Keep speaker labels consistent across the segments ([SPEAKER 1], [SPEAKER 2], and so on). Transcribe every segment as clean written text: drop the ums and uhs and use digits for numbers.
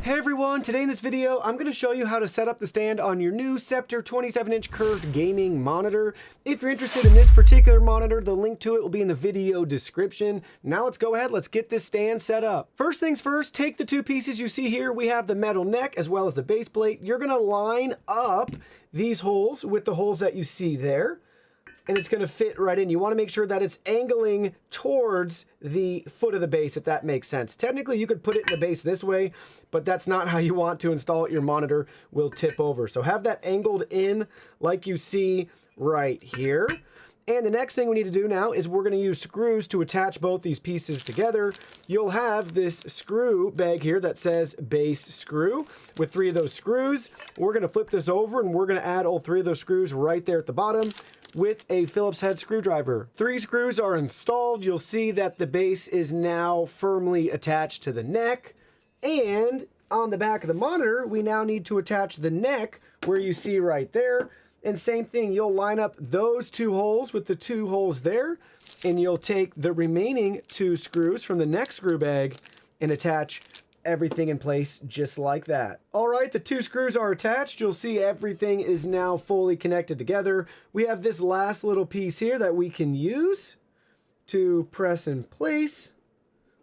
[SPEAKER 1] Hey everyone, today in this video, I'm going to show you how to set up the stand on your new Sceptre 27-inch curved gaming monitor. If you're interested in this particular monitor, the link to it will be in the video description. Now let's go ahead, let's get this stand set up. First things first, take the two pieces you see here. We have the metal neck as well as the base plate. You're going to line up these holes with the holes that you see there, and it's going to fit right in. You want to make sure that it's angling towards the foot of the base, if that makes sense. Technically, you could put it in the base this way, but that's not how you want to install it. Your monitor will tip over. So have that angled in like you see right here. And the next thing we need to do now is we're going to use screws to attach both these pieces together. You'll have this screw bag here that says base screw with 3 of those screws. We're going to flip this over and we're going to add all 3 of those screws right there at the bottom with a Phillips head screwdriver. 3 screws are installed. You'll see that the base is now firmly attached to the neck. And on the back of the monitor, we now need to attach the neck where you see right there. And same thing, you'll line up those 2 holes with the 2 holes there, and you'll take the remaining 2 screws from the neck screw bag and attach everything in place just like that. All right, the 2 screws are attached. You'll see everything is now fully connected together. We have this last little piece here that we can use to press in place.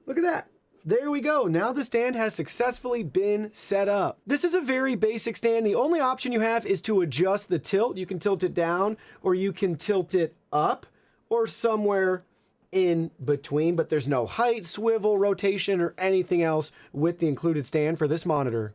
[SPEAKER 1] Look at that. There we go. Now the stand has successfully been set up. This is a very basic stand. The only option you have is to adjust the tilt. You can tilt it down or you can tilt it up or somewhere in between, but there's no height, swivel, rotation, or anything else with the included stand for this monitor.